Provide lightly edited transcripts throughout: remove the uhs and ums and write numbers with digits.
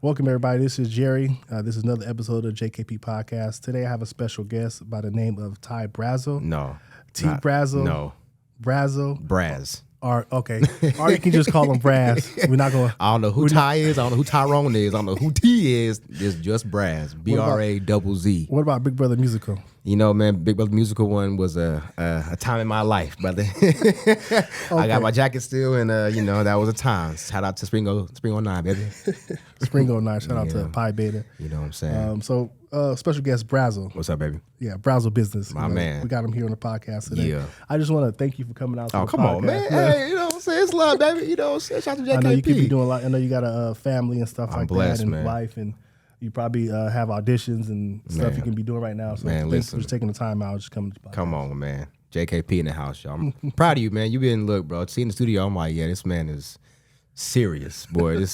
Welcome, everybody. This is Jerry. This is another episode of JKP Podcast. Today, I have a special guest by the name of Ty Brazzo. No. Brazzo. No. Brazzo. Brazz. Or you can just call him Brazz. We're not going. I don't know who Ty is. I don't know who Tyrone is. I don't know who T is. It's just Brazz. B-R-A-Z-Z. What about Big Brother Musical? You know, man, Big Brother Musical one was a time in my life, brother. I got my jacket still, and that was a time. Shout out to Spring 09, baby. Spring 09. Shout out to Pi Beta. You know what I'm saying? Special guest Brazzo. What's up, baby? Yeah, Brazzo Business. My man. We got him here on the podcast today. Yeah. I just want to thank you for coming out to the come podcast. on, man. Yeah. Hey, you know what I'm saying? It's love, baby. You know what I'm saying? Shout out to JKP. I know you could be doing a lot. I know you got a family and stuff like blessed, that, and man. wife, and you probably have auditions and stuff you can be doing right now. So thanks for just taking the time out, just coming to the podcast. Come on, man. JKP in the house, y'all. I'm proud of you, man. You been, look, bro. See in the studio, I'm like, yeah, this man is serious, boy.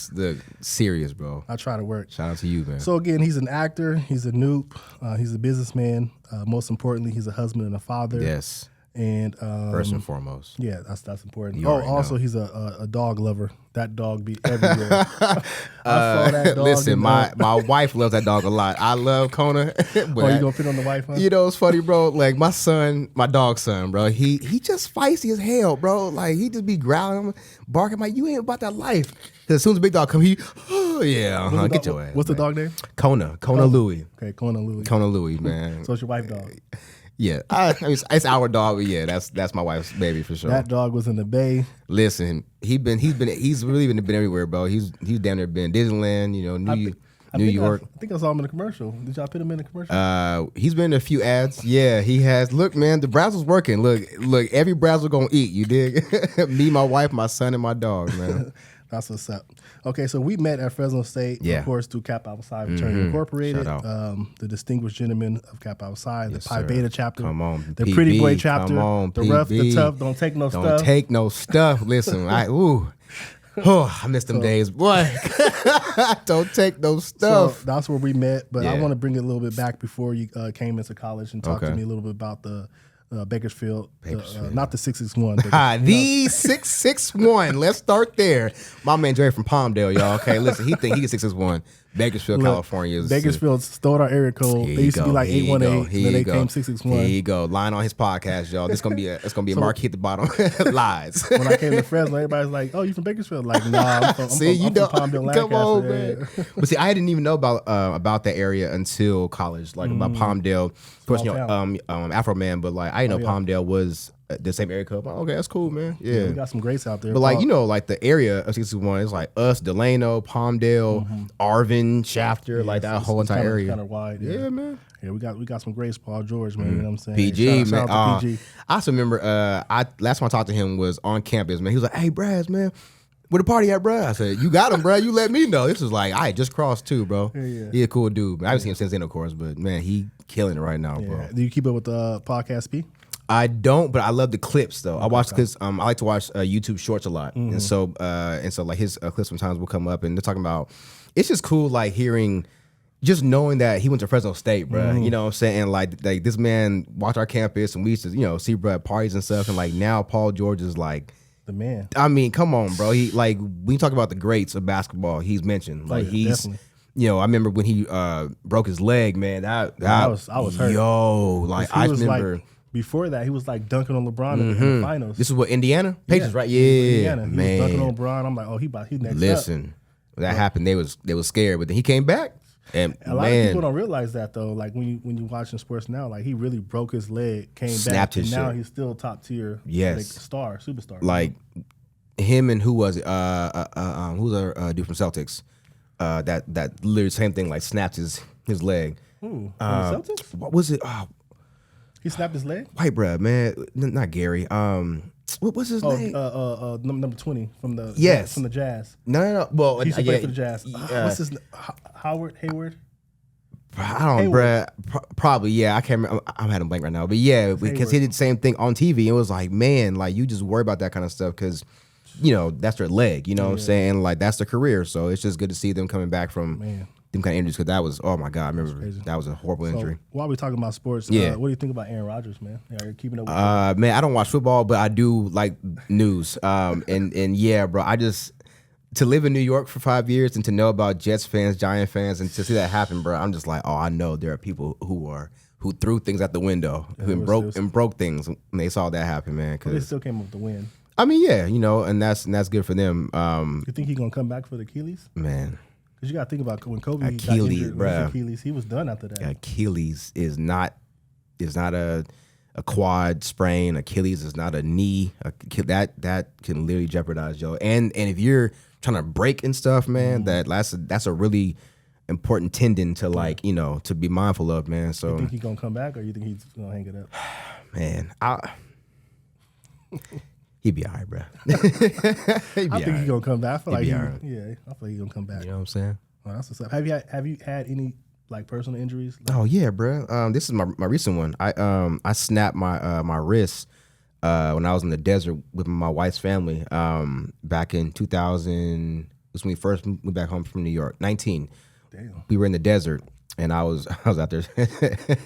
Serious, bro. I try to work. Shout out to you, man. So again, he's an actor. He's a noob. He's a businessman. Most importantly, he's a husband and a father. Yes. And first and foremost. Yeah, that's important. Also he's a dog lover. That dog be everywhere. I saw that dog. Listen, my wife loves that dog a lot. I love Kona. But you gonna fit on the wife, huh? You know, it's funny, bro. Like my dog son, bro. He just feisty as hell, bro. Like he just be growling, barking. Like you ain't about that life. Cause as soon as the big dog come, get your ass. What's the dog name? Kona Louie. Okay, Kona Louie, man. So it's your wife dog. Yeah, I mean, it's our dog, but yeah, that's my wife's baby for sure. That dog was in the Bay. Listen, he's really been everywhere, bro. He's down there, been Disneyland, New York. I think I saw him in a commercial. Did y'all put him in a commercial? He's been in a few ads. Yeah, he has. Look, man, the Brazzle's working. Look, every Brazzle gonna eat. You dig? Me, my wife, my son, and my dog, man. That's what's up. Okay, so we met at Fresno State, of course, through Kappa Alpha Psi Fraternity Incorporated, the distinguished gentlemen of Kappa Alpha Psi, the Pi Beta chapter, the PB, Pretty Boy chapter, the PB. rough, the tough, don't take no stuff. Don't take no stuff. Listen, I missed them days, boy. Don't take no stuff. So that's where we met, but I want to bring it a little bit back before you came into college and talk to me a little bit about the Bakersfield. Not the 661. The 661. Let's start there. My man Dre from Palmdale, y'all. Okay, listen, he think he's 661. Bakersfield, California. Bakersfield stole our area code. They used to be like 818, then they came 661. Here you go. Lying on his podcast, y'all. It's gonna be a marquee at the bottom. Lies. When I came to Fresno, everybody's like, "Oh, you from Bakersfield?" Like, nah, I'm from Palmdale, Lancaster. Come on, man. But see, I didn't even know about that area until college, like about Palmdale. Of course, Afro man, but like I didn't know Palmdale was the same area code. Okay, that's cool, man. Yeah, we got some greats out there. But like like the area of 661 is like us, Delano, Palmdale, Arvin, Shafter, like that whole entire area. Kind of wide. Yeah, man. Yeah, we got some greats. Paul George, man. You know what I'm saying? PG, shout man. out to PG. I also remember. Last time I talked to him was on campus, man. He was like, "Hey, Brazz, man, where the party at, bro?" I said, "You got him, bro. You let me know." This was like, I just crossed too, bro. Yeah. He a cool dude. I haven't seen him since then, of course, but man, he killing it right now, bro. Do you keep up with the podcast, P? I don't, but I love the clips though. I watch the clips. I like to watch YouTube shorts a lot, and so like his clips sometimes will come up, and they're talking about. It's just cool, like hearing, just knowing that he went to Fresno State, bro. You know what I'm saying? And like this man walked our campus, and we used to see bro at parties and stuff, and like now Paul George is like the man. I mean, come on, bro. He like when you talk about the greats of basketball, he's mentioned. Like he's. Definitely. I remember when he broke his leg, man. I was hurt. Yo, like I remember. Like, before that, he was like dunking on LeBron in the finals. This is what, Indiana? Pacers, right? Yeah, Indiana. He man. was dunking on LeBron. I'm like, oh, he next Listen, when that happened, they was scared, but then he came back. And a lot of people don't realize that though. Like when you watching sports now, like he really broke his leg, came back, and now he's still top tier, superstar. Like him and who was it? Who's our dude from Celtics? That literally same thing. Like snapped his leg. Who? Celtics? What was it? He snapped his leg? White bruh, man. Not Gary. What was his name? Number 20 from the from the Jazz. No. Well, he used to play for the Jazz. What's his name? Hayward? I don't know, bruh. Probably, yeah. I can't remember. I'm having a blank right now. But yeah, because he did the same thing on TV. It was like, man, like you just worry about that kind of stuff because, that's their leg. You know what I'm saying? Like that's their career. So it's just good to see them coming back from them kind of injuries because that was, oh my God, I remember that was a horrible injury. While we're talking about sports, what do you think about Aaron Rodgers, man? Are you keeping up with man, I don't watch football, but I do like news. And yeah, bro, I just to live in New York for 5 years and to know about Jets fans, Giant fans, and to see that happen, bro, I'm just like, oh, I know there are people who threw things out the window, who broke things when they saw that happen, man. But they still came up with the win. I mean, yeah, and that's good for them. You think he's gonna come back for the Achilles? Man, because you got to think about when Kobe Achilles, got injured, bro. Achilles, he was done after that. Achilles is not a quad sprain. Achilles is not a knee. That can literally jeopardize you. And if you're trying to break and stuff, man, that's a really important tendon to to be mindful of, man. So you think he's gonna come back, or you think he's gonna hang it up? Man, he'd be all right, bro. I think he's gonna come back. I feel like he's gonna come back. You know what I'm saying? Oh, that's what's up. Have you had any like personal injuries? Oh yeah, bro. This is my recent one. I snapped my wrist when I was in the desert with my wife's family back in 2000. It was when we first moved back home from New York. 19. Damn. We were in the desert, and I was out there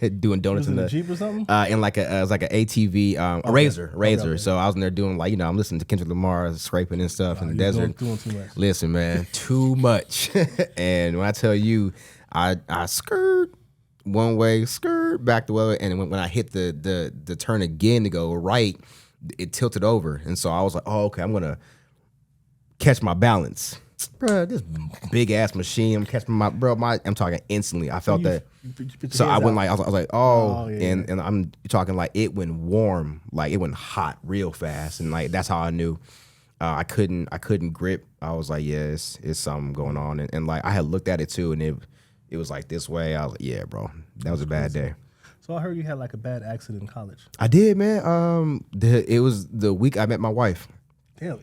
doing donuts in the Jeep or something. In like it was like an ATV, a Razor. Okay. So I was in there doing I'm listening to Kendrick Lamar scraping and stuff in the desert. Doing too much. Listen, man, too much. And when I tell you, I skirt one way, skirt back the other way, and when I hit the turn again to go right, it tilted over, and so I was like, oh, okay, I'm gonna catch my balance. Bro, this big ass machine. I'm catching I'm talking instantly. I felt that. So I went I was like, and I'm talking like it went warm, like it went hot real fast, and like that's how I knew I couldn't grip. I was like, yeah, it's something going on, and like I had looked at it too, and it was like this way. I was like, yeah, bro, that was a bad day. So I heard you had like a bad accident in college. I did, man. It was the week I met my wife. Damn.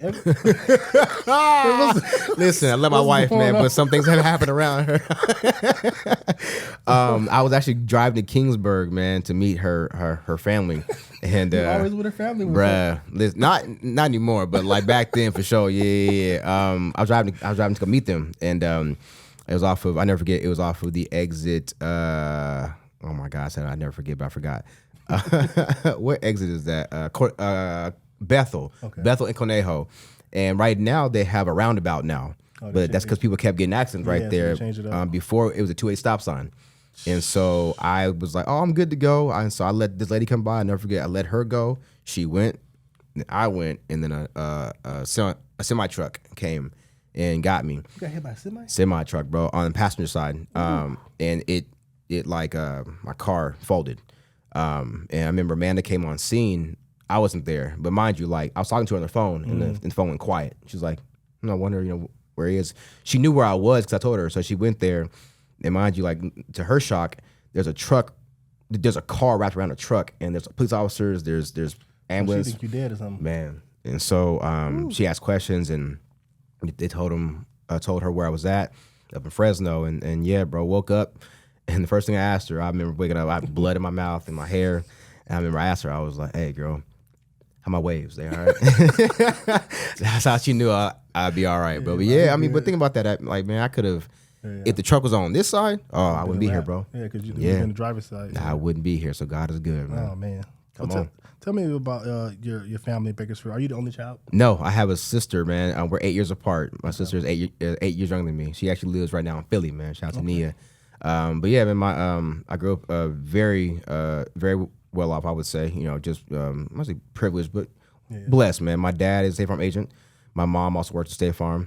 Listen, I love my wife, man, but some things have happened around her. I was actually driving to Kingsburg, man, to meet her family. And you're always with her family, bruh. Listen, not anymore, but like back then for sure. Yeah. I was driving to go meet them, and it was off of, I never forget, it was off of the exit. Oh my God, I said I never forget, but I forgot. What exit is that? Bethel. Okay. Bethel and Conejo. And right now they have a roundabout now. But that's because people kept getting accidents right there. So before it was a 2-way stop sign. And so I was like, oh, I'm good to go. And so I let this lady come by. I never forget. I let her go. She went. I went. And then a semi truck came and got me. You got hit by a semi? Semi truck, bro, on the passenger side. And it like my car folded. And I remember Amanda came on scene. I wasn't there, but mind you, like I was talking to her on the phone, and the phone went quiet. She's like, "I wonder, where he is." She knew where I was because I told her, so she went there. And mind you, like to her shock, there's a car wrapped around a truck, and there's police officers, there's ambulance. She think you dead or something, man. And so she asked questions, and they told her where I was at up in Fresno, and yeah, bro, woke up, and the first thing I asked her, I remember waking up, I had blood in my mouth and my hair, and I remember I asked her, I was like, "Hey, girl, how my waves? They all right?" That's how she knew I'd be all right, bro. But yeah, I mean, but think about that. Like, man, I could have, if the truck was on this side, I wouldn't be here, bro. Yeah, because you're in the driver's side. Nah, I wouldn't be here. So God is good, man. Oh man, come on. Tell me about your family in Bakersfield. Are you the only child? No, I have a sister, man. We're 8 years apart. My sister is 8 years younger than me. She actually lives right now in Philly, man. Shout out to Nia. But yeah, man, I grew up very well off, I would say. Just I must say privileged, but blessed, man. My dad is a State Farm agent. My mom also works at State Farm.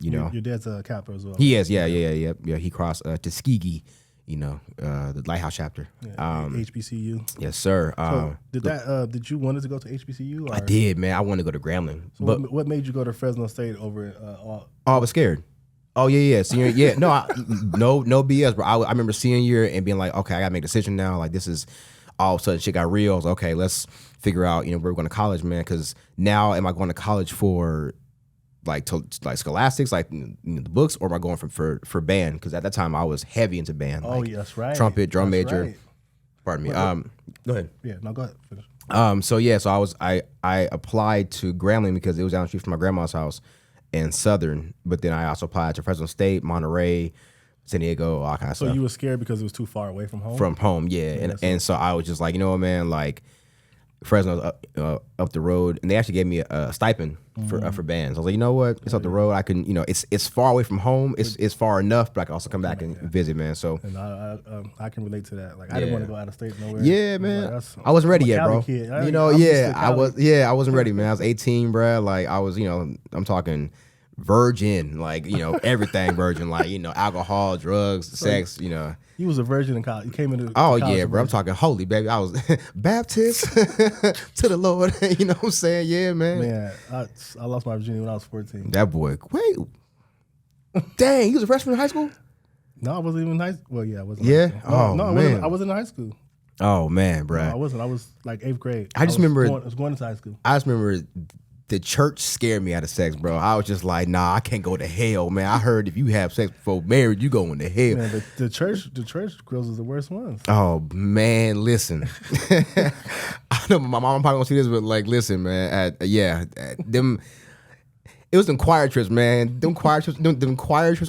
Your dad's a capper as well. He is, yeah. He crossed Tuskegee, the Lighthouse chapter. HBCU. Yes, sir. So did you wanted to go to HBCU? Or? I did, man. I wanted to go to Grambling. So but what made you go to Fresno State over? I was scared. Oh yeah, senior. Yeah, no BS, bro. I remember senior year and being like, okay, I gotta make a decision now. Like this is. All of a sudden, shit got real. I was like, okay, let's figure out, where we're going to college, man. Because now, am I going to college for like scholastics, like the books, or am I going for band? Because at that time, I was heavy into band. Oh, yeah, that's right. Trumpet, drum major. Right. Pardon me. Go ahead. Yeah, no, go ahead. Finish. So I applied to Grambling because it was down the street from my grandma's house in Southern. But then I also applied to Fresno State, Monterey, San Diego, all kind of stuff. So you were scared because it was too far away from home? From home, yeah. And so I was just like, you know what, man, like, Fresno's up the road, and they actually gave me a stipend for bands. I was like, you know what? It's up the road. I can, it's far away from home. It's far enough, but I can also come back and visit, man. So and I can relate to that. Like I didn't want to go out of state nowhere. Yeah, man. Like, I wasn't ready yet, bro. Kid. I wasn't ready, man. I was 18, bro. Like I was, I'm talking virgin, like everything virgin, like alcohol, drugs, sex, You was a virgin in college. You came into yeah, bro. I'm talking holy, baby. I was Baptist to the Lord. You know what I'm saying? Yeah, man. Man, I lost my virginity when I was 14. That boy, wait, dang, you was a freshman in high school? No, I wasn't even in high school. Well, yeah, I wasn't. Yeah. Man. I wasn't in high school. Oh man, bro. No, I wasn't. I was like 8th grade. I remember. I was going to high school. I just remember. The church scared me out of sex, bro. I was just like, nah, I can't go to hell, man. I heard if you have sex before marriage, you going to hell. Man, the church girls is the worst ones. Oh man, listen. I know my mom probably won't see this, but like, listen, man. Them. It was them choir trips, man. Them choir trips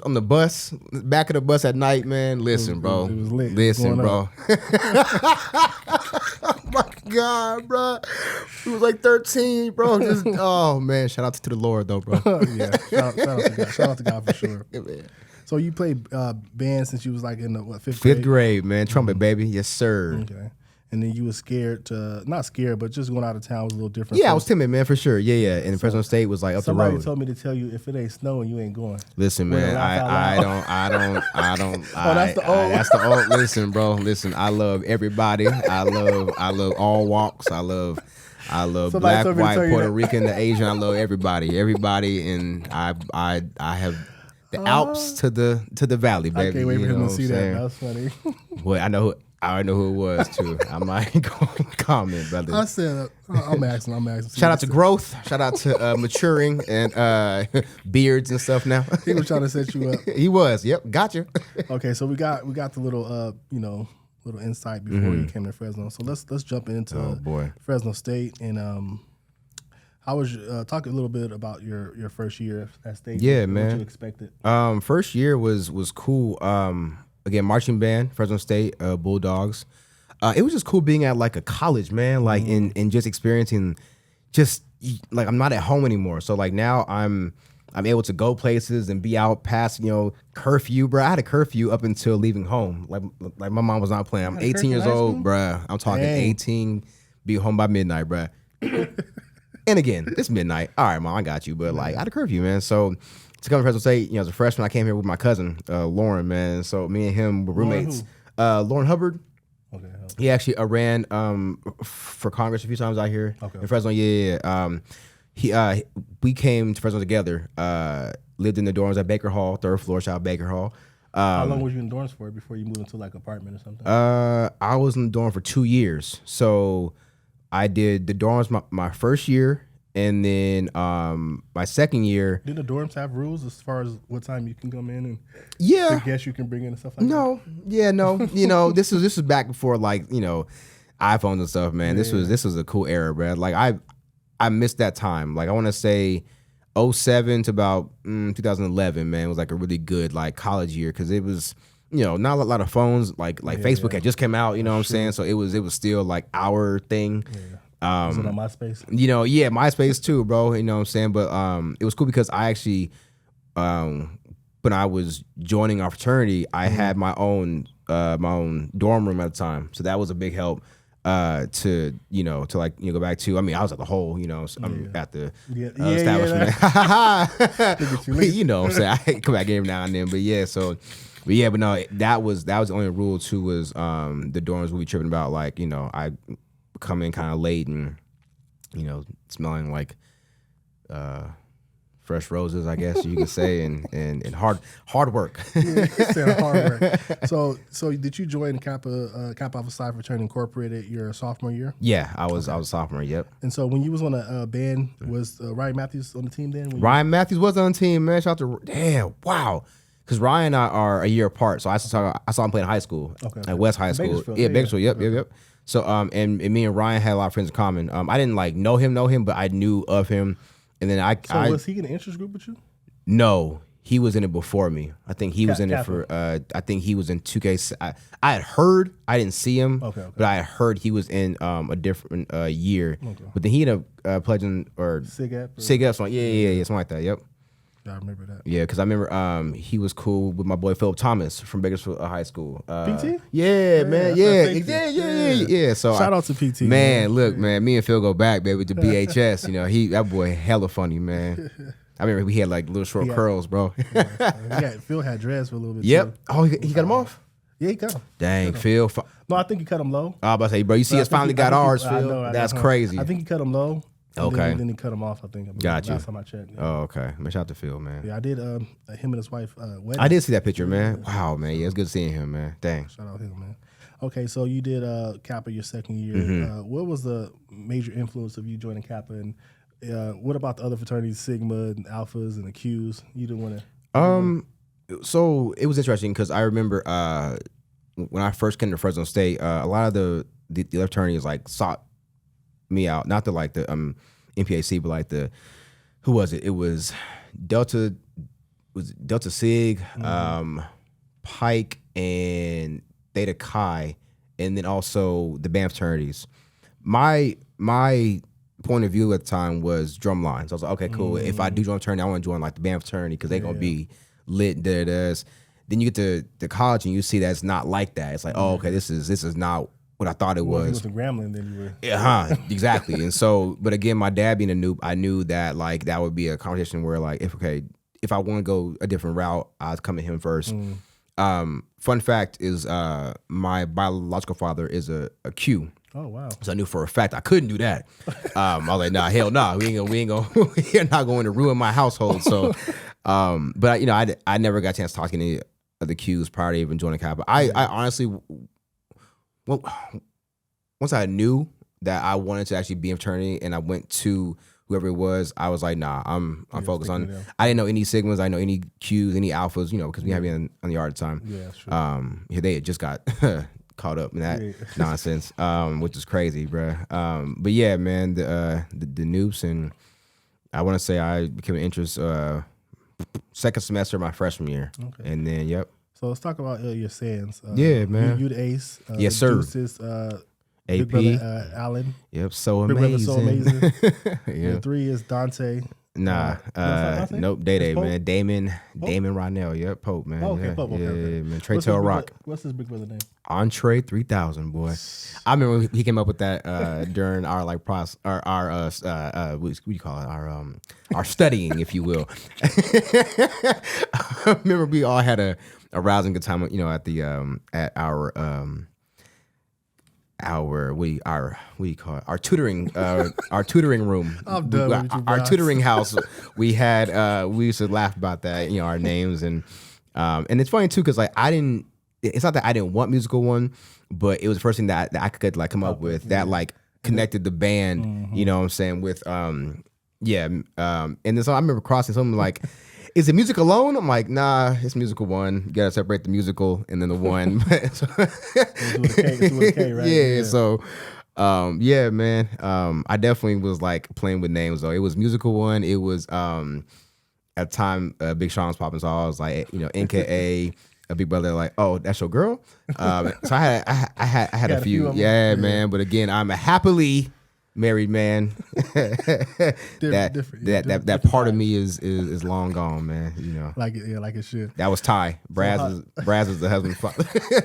on the bus, back of the bus at night, man. Listen, bro. It was lit. Listen, bro. Oh my God, bro. It was like 13, bro. Oh man, shout out to the Lord though, bro. Yeah, shout out to God. Shout out to God for sure. Yeah, man. So you played band since you was like in the 5th grade? 5th grade, man. Trumpet, baby. Yes, sir. Okay. And then you were scared not scared, but just going out of town was a little different. Yeah, I was timid, man, for sure. Yeah. And Fresno State was like up the road. Somebody told me to tell you if it ain't snowing, you ain't going. Listen, man, I don't. Oh, that's the old. That's the old. Listen, bro. Listen, I love everybody. I love all walks. I love black, white, Puerto Rican, the Asian. I love everybody, and I have the Alps to the valley, baby. I can't wait for him to see that. That's funny. Well, I already know who it was too. I'm not going to comment, brother. I said, I'm asking. Shout out to growth. Shout out to maturing and beards and stuff. Now he was trying to set you up. He was. Yep. Gotcha. Okay, so we got the little little insight before you came to Fresno. So let's jump into Fresno State and how was talk a little bit about your first year at State? Yeah, man. What you expected? First year was cool. Again, marching band, Fresno State, Bulldogs. It was just cool being at like a college, man, like and just experiencing, just like I'm not at home anymore. So like now I'm able to go places and be out past curfew, bro. I had a curfew up until leaving home. Like my mom was not playing. I'm 18 years old, bro. I'm talking 18. Be home by midnight, bro. And again, it's midnight. All right, mom, I got you. But like I had a curfew, man. So to come to Fresno State, as a freshman, I came here with my cousin, Lauren, man. So me and him were roommates. Lauren Hubbard. Okay. He actually ran for Congress a few times out here in Fresno. Yeah. We came to Fresno together. Lived in the dorms at Baker Hall, 3rd floor, shout out Baker Hall. How long was you in dorms for before you moved into like apartment or something? I was in the dorm for 2 years. So I did the dorms my first year. And then my second year. Did the dorms have rules as far as what time you can come in and the guests you can bring in and stuff like that? No. This is back before like iPhones and stuff, man. This was a cool era, bro. Like I missed that time. Like I want to say 2007 to about 2011, man. It was like a really good like college year because it was not a lot of phones like Facebook had just came out. You know what I'm saying? So it was still like our thing. Yeah. Was it on MySpace? MySpace too, bro. You know what I'm saying? But it was cool because I actually, when I was joining our fraternity, I had my own dorm room at the time. So that was a big help to go back to. I mean, I was at the whole, at the establishment. You know what I'm saying? I come back every now and then. But no, that was the only rule too was the dorms we tripping about. Like, I come in kind of late and smelling like fresh roses, I guess you could say, and hard work. Hard work. So did you join Kappa Alpha Psi Fraternity Incorporated your sophomore year? Yeah, I was a sophomore. Yep. And so when you was on a band, was Ryan Matthews on the team then? Ryan Matthews was on the team, man. Shout out to wow. Because Ryan and I are a year apart, so I saw him play in high school at West High School. Bakersfield. Yep. So and me and Ryan had a lot of friends in common. I didn't like know him, but I knew of him. And then was he in the interest group with you? No, he was in it before me. I think he was in it for. I think he was in 2K. I had heard. I didn't see him, but I had heard he was in a different year. Okay. But then he ended up pledging or Sig Up, something. Yeah, something like that. Yep. I remember that. Yeah, because I remember he was cool with my boy Philip Thomas from Bakersfield High School. PT? Yeah, man. Yeah. So shout out to PT. Man, look, man, me and Phil go back, baby, to BHS. You know, that boy hella funny, man. I remember he had like little short curls, bro. Phil had dreads for a little bit. Yep. Too. Oh, he got them off? Yeah, he cut them. Dang, Phil. No, I think he cut them low. I was about to say, bro, you see us finally got ours, Phil. That's crazy. I think he cut them low. Okay. Then he cut them off, I think. Got you. Last time I checked. Yeah. Oh, okay. Man, shout out to Phil, man. Yeah, I did him and his wife wedding. I did see that picture, man. Wow, man. Yeah, it's good seeing him, man. Dang. Shout out to him, man. Okay, so you did Kappa your second year. What was the major influence of you joining Kappa, and what about the other fraternities, Sigma and Alphas and the Qs? You didn't want to. So it was interesting because I remember when I first came to Fresno State, a lot of the other fraternities like sought me out. Not the like the MPAC, but like the who was it? It was Delta Sig, Pike, and Theta Chi, and then also the band fraternities. My point of view at the time was drum lines. I was like, okay, cool. If I do join a fraternity, I want to join like the band fraternity because they're gonna be lit. Then you get to college and you see that it's not like that. It's like, oh, okay, this is not what I thought it was. If you was Grambling, then you were. Yeah, exactly. And so, but again, my dad being a noob, I knew that like that would be a conversation where like, if I want to go a different route, I'd come to him first. Fun fact is, my biological father is a Q. Oh wow! So I knew for a fact I couldn't do that. I was like, nah, hell nah, we ain't gonna, you're not going to ruin my household. So, but you know, I never got a chance to talk to any of the Qs prior to even joining Kappa. I honestly, once I knew that I wanted to actually be in fraternity and I went to whoever it was, I was like, nah, I'm focused on. I didn't know any Sigmas, I didn't know any Qs, any Alphas, you know, because we had been on the yard at the time. Yeah, sure. They had just got caught up in that nonsense, which is crazy, bruh. But yeah, man, the noobs, and I want to say I became an interest second semester of my freshman year, and then So let's talk about your sayings. Yeah, man. You the ace. Yes, sir. Deuces, AP. Big brother, Allen. Yep, so Big amazing. brother, so amazing. Yeah. And 3 is Dante. Nah, nope, Day, man. Damon Ronnell. Yep, Pope, man. Pope. Okay. Man. Trey Tail Rock. What's his big brother name? Entree 3000, boy. I remember when he came up with that during our like what do you call it? Our studying, if you will. I remember we all had a rousing good time, you know, at the at our what do you call it? Our tutoring room. I'm done with you, our Brazz. tutoring house. We had we used to laugh about that, you know, our names, and it's funny too because like it's not that I didn't want musical one, but it was the first thing that I could like come up with that like connected the band, you know what I'm saying, with and then so I remember crossing something like, is it music alone? I'm like, nah, it's musical one. You gotta separate the musical and then the one. It's with a K, right? Yeah. So, man. I definitely was like playing with names though. It was musical one. It was at the time Big Sean was popping, so I was like, you know, NKA. A big brother, like, oh, that's your girl. So I had a few, man. But again, I'm a happily married man. That part of me is long gone, man. You know, like it should. That was Ty. Brazz is the husband.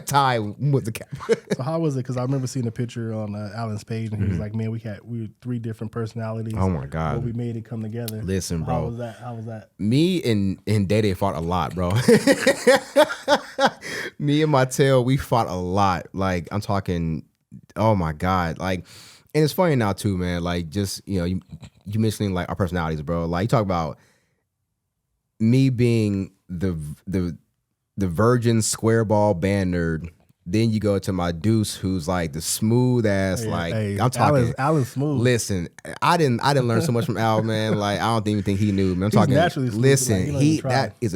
Ty with the cap. So how was it? Because I remember seeing a picture on Alan's page, and he was like, "Man, we were 3 different personalities. Oh my god, but we made it come together." Listen, bro. How was that? Me and Day fought a lot, bro. Me and my tail, we fought a lot. Like I'm talking, oh my god, like. And it's funny now too, man. Like, just you know, you mentioning like our personalities, bro. Like, you talk about me being the virgin square ball band nerd. Then you go to my Deuce, who's like the smooth ass. I'm talking Alan's smooth. Listen, I didn't learn so much from Al, man. Like, I don't even think he knew. Man, I'm talking. Naturally smooth, listen, like, he's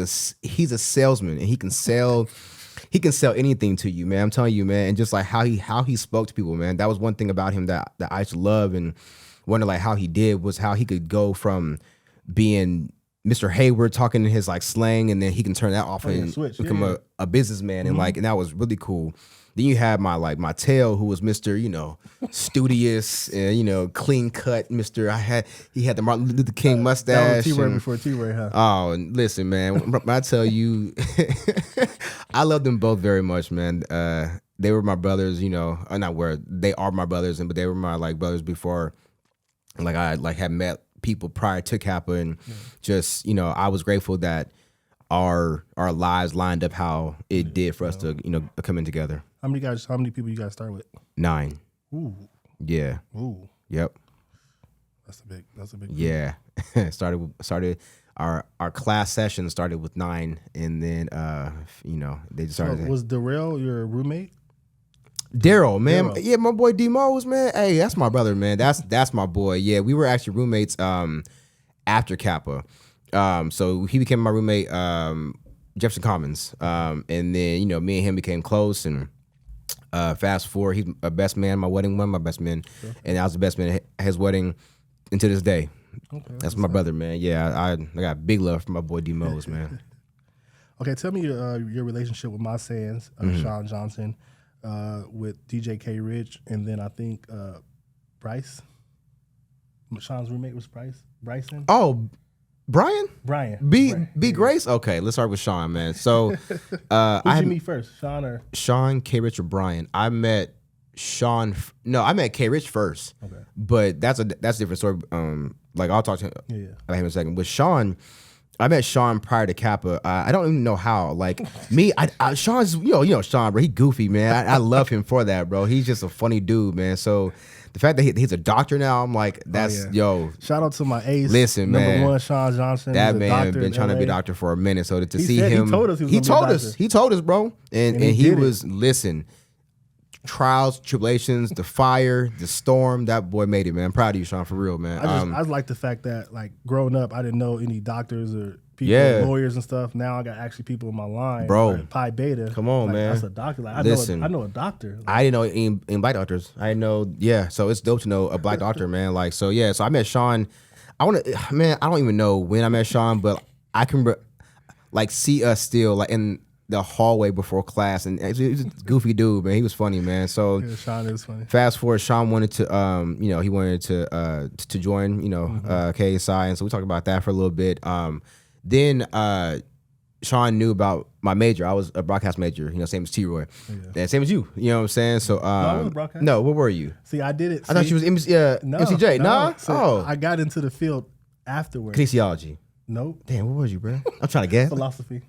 a salesman, and he can sell. He can sell anything to you, man. I'm telling you, man. And just like how he spoke to people, man. That was one thing about him that I used to love and wonder like how he did was how he could go from being Mr. Hayward talking in his like slang, and then he can turn that off and become a businessman, and like, and that was really cool. Then you had my tail, who was Mr. Studious and clean cut Mr. He had the Martin Luther King mustache. That was T-Ray before T-Ray, huh? Oh, listen, man, when I tell you, I love them both very much, man. They were my brothers, or not were they are my brothers, but they were my like brothers before. Like I like had met people prior to Kappa, and just I was grateful that our lives lined up how it did for us to come in together. How many people you guys start with? 9. Ooh. Yeah. Ooh. Yep. That's a big. Yeah. started our class session started with 9, and then they just started. So was Darrell your roommate? Daryl, man. Yeah, my boy D-Mose, man. Hey, that's my brother, man. That's my boy. Yeah, we were actually roommates after Kappa. So he became my roommate Jefferson Commons. And then, me and him became close, and fast forward, he's a best man at my wedding, one of my best men. Sure. And I was the best man at his wedding until this day. Okay, that's my brother, man. Yeah, I got big love for my boy D-Mose, man. Okay, tell me your relationship with my Sands, Sean Johnson, with DJ K. Rich, and then I think Bryce. Sean's roommate was Bryson. Oh, Brian. B. Grace. Okay, let's start with Sean, man. So, who did you meet first, Sean, K. Rich, or Brian? I met Sean. I met K. Rich first. Okay, but that's a different story. Like I'll talk to him about him in a second. With Sean, I met Sean prior to Kappa. I don't even know how. Like me, Sean's Sean, bro. He goofy, man. I love him for that, bro. He's just a funny dude, man. So the fact that he's a doctor now, I'm like, that's Shout out to my ace. Listen, man. Number 1, Sean Johnson. That man been trying to be a doctor for a minute. So to see him, he told us, bro. And he was listen. Trials, tribulations, the fire, the storm. That boy made it, man. I'm proud of you, Sean, for real, man. I just like the fact that, like, growing up, I didn't know any doctors or people, lawyers and stuff. Now I got actually people in my line, bro. Like Pi Beta, come on, man. That's a doctor. Like, I know a doctor. Like, I didn't know any black doctors. I didn't know. Yeah, so it's dope to know a black doctor, man. Like, so yeah. So I met Sean. I don't even know when I met Sean, but I can like see us still like in the hallway before class, and he was a goofy dude, man. He was funny, man. So Sean is funny. Fast forward, Sean wanted to, he wanted to join, KSI, and so we talked about that for a little bit. Then Sean knew about my major. I was a broadcast major, same as T-Roy, and same as you. You know what I'm saying? So no, what were you? See, I did it. I thought she was MCJ. No. So I got into the field afterwards. Kinesiology. Nope. Damn, what was you, bro? I'm trying to guess. Philosophy.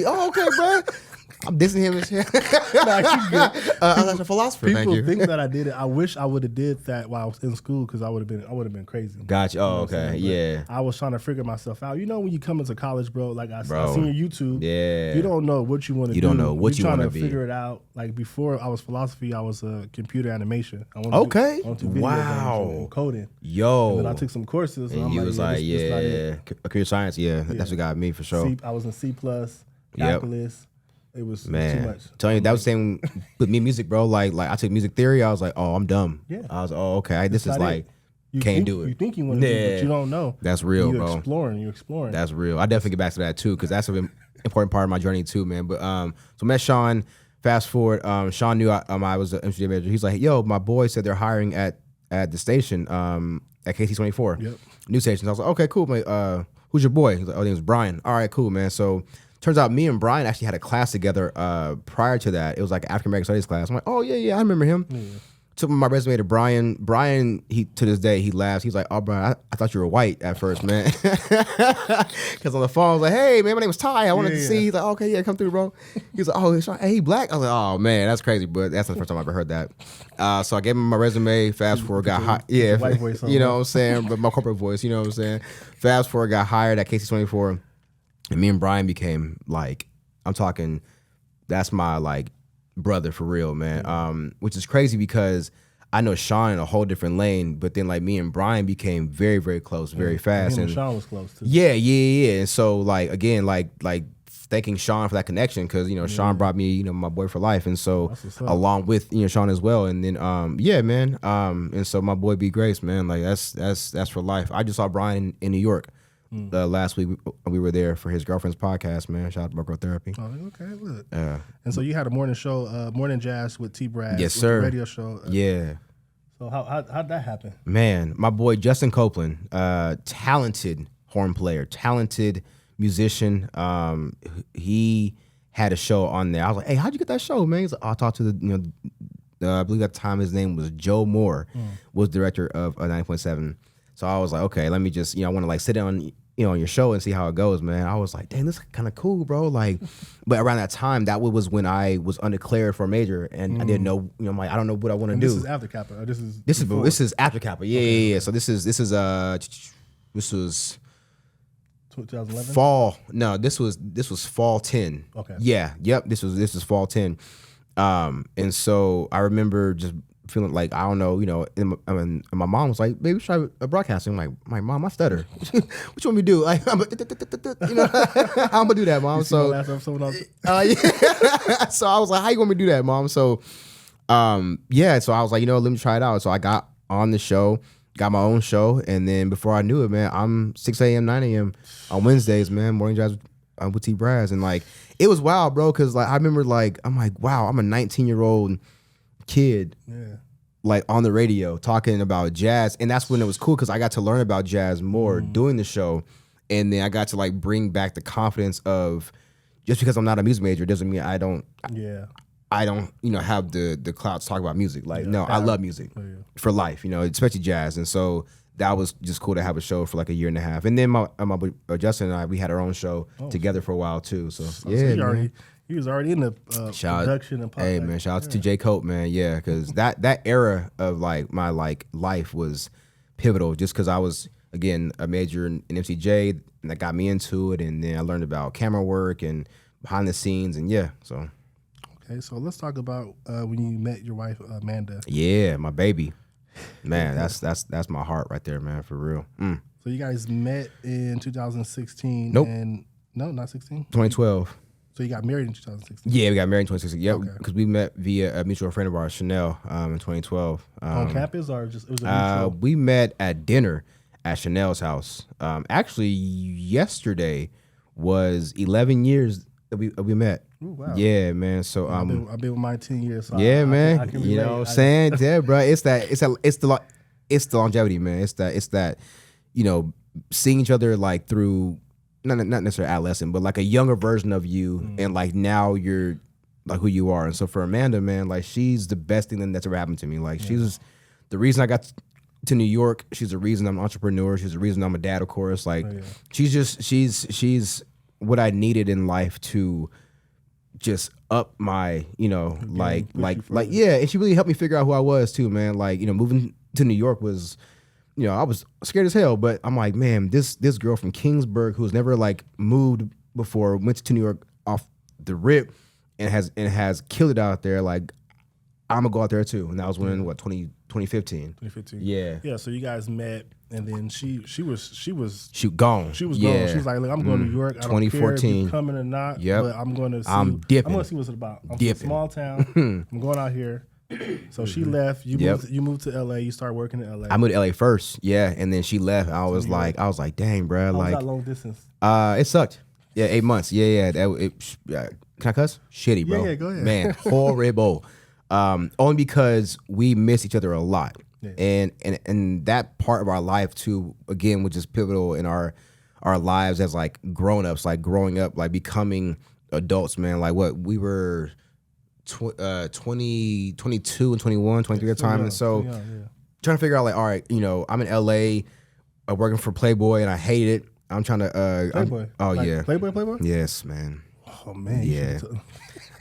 Oh, okay, bro. I'm dissing him and shit. Nah, you good. I'm not a philosopher. People thank you. think that I did it. I wish I would have did that while I was in school, because I would have been crazy. Gotcha. Oh, okay. Yeah. I was trying to figure myself out. When you come into college, bro, like I seen your YouTube. Yeah. You don't know what you want to do. You don't know what you want to be. You're trying to figure it out. Like before I was philosophy, I was computer animation. I wanted to do video games and coding. Yo. And then I took some courses. And you was like, computer science. Yeah. That's what got me for sure. I was in C+, calculus. It was too much. Telling you, that was the same with me music, bro. Like I took music theory. I was like, oh, I'm dumb. Yeah. I was okay. This is like, can't do it. You think you want to do it, but you don't know. That's real, you're bro. You're exploring. That's real. I definitely get back to that too, because that's an important part of my journey too, man. But so met Sean. Fast forward, Sean knew I was an MCJ major. He's like, yo, my boy said they're hiring at the station at KC24. Yep. New station. I was like, okay, cool. Man, who's your boy? He's like, oh, his name's Brian. All right, cool, man. So turns out me and Brian actually had a class together prior to that. It was like an African American Studies class. I'm like, oh, yeah, I remember him. Yeah. Took my resume to Brian. Brian, he to this day, he laughs. He's like, oh, Brian, I thought you were white at first, man. Because on the phone, I was like, hey, man, my name was Ty. I wanted to see. He's like, okay, yeah, come through, bro. He's like, oh, hey, he black? I was like, oh, man, that's crazy. But that's the first time I ever heard that. So I gave him my resume. Fast forward, got hired. Yeah, white voice you know what I'm saying? But my corporate voice, you know what I'm saying? Fast forward, got hired at KC24. And me and Brian became like, I'm talking, that's my like brother for real, man. Which is crazy because I know Sean in a whole different lane, but then like me and Brian became very, very close, very fast. And Sean was close too. Yeah. And so like again, like thanking Sean for that connection, because Sean brought me my boy for life, and so along with Sean as well, and then and so my boy B Grace, man, like that's for life. I just saw Brian in New York last week. We were there for his girlfriend's podcast, man. Shout out to Micro Therapy. Oh, okay, look. And so you had a morning show, Morning Jazz with Brazz. Yes, sir. The radio show. Yeah. So how'd that happen? Man, my boy Justin Copeland, talented horn player, talented musician. He had a show on there. I was like, hey, how'd you get that show, man? He's like, I talked to I believe at the time his name was Joe Moore, was director of 90.7. So I was like, okay, let me just, I want to like sit down, on your show and see how it goes, man. I was like, dang, this is kind of cool, bro. Like, but around that time, that was when I was undeclared for a major, and I didn't know, I'm like, I don't know what I want to do. This is after Kappa. Or this is after Kappa. Yeah. So this was 2011 fall. No, this was fall 10. Okay. Yeah. Yep. This was fall 10. And so I remember just feeling like, I don't know, and my mom was like, baby, try broadcasting. I'm like, my mom, I stutter. What you want me to do? Like, I'm gonna do that, mom. So, yeah. So I was like, how you want me to do that, mom? So, so I was like, let me try it out. So I got on the show, got my own show, and then before I knew it, man, I'm 6 a.m., 9 a.m. on Wednesdays, man, Morning Jazz with Brazz, and like, it was wild, bro, because like I remember, like, I'm like, wow, I'm a 19-year-old kid, like on the radio talking about jazz, and that's when it was cool because I got to learn about jazz more doing the show, and then I got to like bring back the confidence of just because I'm not a music major doesn't mean I don't have the clout to talk about music. Like, no, I love music for life, especially jazz, and so that was just cool to have a show for like a year and a half, and then my Justin and I, we had our own show together for a while too. So he was already in the production and pop. Hey, man, shout out to J. Cope, man. Yeah, because that era of like my like life was pivotal just because I was, again, a major in MCJ, and that got me into it. And then I learned about camera work and behind the scenes. And so. Okay, so let's talk about when you met your wife, Amanda. Yeah, my baby. Man, that's my heart right there, man, for real. So you guys met in 2016. Nope. No, not 16? 2012. So you got married in 2016? Yeah, we got married in 2016. Yeah, because we met via a mutual friend of ours, Chanel, in 2012. On campus or just it was a mutual? We met at dinner at Chanel's house. Actually, yesterday was 11 years that we met. Ooh, wow. Yeah, man. So I've been with mine 10 years. So yeah, man. I can you know what I'm saying? Yeah, bro. It's the longevity, man. It's that seeing each other like through. Not necessarily adolescent, but like a younger version of you, and like now you're like who you are. And so for Amanda, man, like she's the best thing that's ever happened to me. Like she's the reason I got to New York. She's the reason I'm an entrepreneur. She's the reason I'm a dad, of course. Like she's what I needed in life to just up my, And she really helped me figure out who I was too, man. Like, moving to New York was. I was scared as hell, but I'm like, man, this girl from Kingsburg who's never like moved before, went to New York off the rip, and has killed it out there. Like, I'm gonna go out there too. And that was when 2015. 2015. Yeah. Yeah. So you guys met, and then she was gone. She was Yeah. gone. She was like, look, I'm going to New York. I don't 2014. care if you're coming or not. Yep. But I'm going to see. I'm dipping. I'm going to see what's it about. I'm dipping. from a small town. I'm going out here. So she left. You moved to LA. You started working in LA. I moved to LA first, yeah, and then she left. I was like, dang, bro. How like was that long distance? It sucked. Yeah, 8 months. Yeah. Can I cuss? Shitty, bro. Yeah, go ahead. Man, horrible. Only because we miss each other a lot, and that part of our life too. Again, was just pivotal in our lives as like grown ups, like growing up, like becoming adults. Man, like what we were. 22 and 21, 23 at the time. And so trying to figure out like, all right, I'm in LA working for Playboy and I hate it. I'm trying to Playboy. Playboy? Yes, man. Oh man. Yeah.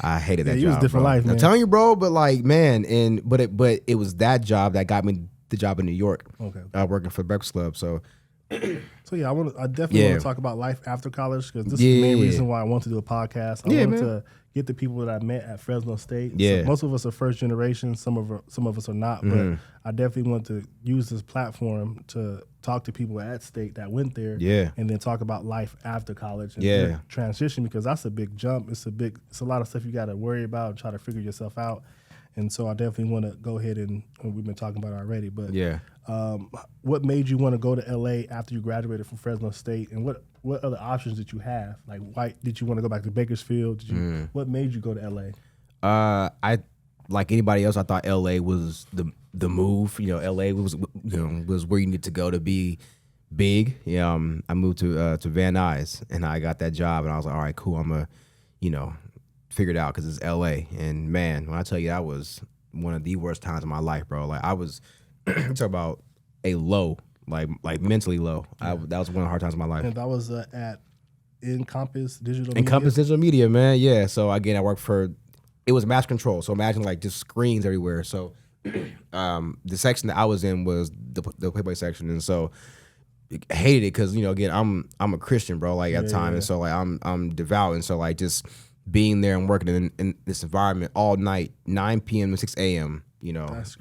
I hated that job. It was a different life, man. I'm telling you, bro, but like, man, but it was that job that got me the job in New York. Okay. Working for the Breakfast Club. So yeah, I definitely want to talk about life after college because this is the main reason why I want to do a podcast. I wanted to get the people that I met at Fresno State. Yeah. So most of us are first generation. Some of us are not. But I definitely want to use this platform to talk to people at State that went there. Yeah. And then talk about life after college and their transition because that's a big jump. It's a lot of stuff you got to worry about, try to figure yourself out. And so I definitely want to go ahead and we've been talking about it already, but Yeah. what made you want to go to LA after you graduated from Fresno State, and what other options did you have? Like, why did you want to go back to Bakersfield? What made you go to LA? I like anybody else. I thought LA was the move. You know, LA was where you need to go to be big. Yeah. I moved to Van Nuys, and I got that job, and I was like, all right, cool. I'm gonna, figure it out because it's LA. And man, when I tell you, that was one of the worst times of my life, bro. Like I was talk about a low, like mentally low. Yeah. That was one of the hard times of my life. And that was at Encompass Digital Media, man. Yeah. So again, I worked for. It was mass control. So imagine like just screens everywhere. So the section that I was in was the Playboy section, and so I hated it because again I'm a Christian, bro. Like at the time, and so like I'm devout, and so like just being there and working in this environment all night, 9 p.m. to 6 a.m.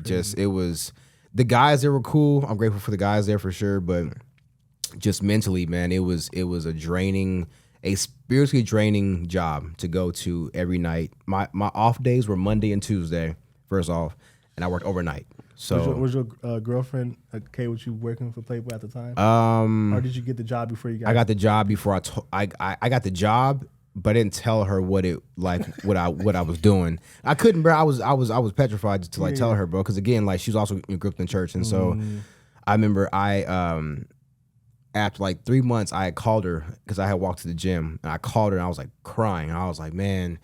Just it was the guys there were cool. I'm grateful for the guys there for sure, but just mentally, man, it was a spiritually draining job to go to every night. My off days were Monday and Tuesday, first off, and I worked overnight. So was your girlfriend okay with you working for Playboy at the time? Or did you get the job before you got? I got the job before I got the job, but I didn't tell her what I was doing. I couldn't, bro. I was petrified to tell her, bro, because again, like she was also grew up in church, and so I remember after like 3 months, I had called her because I had walked to the gym, and I called her and I was like crying. And I was like, man,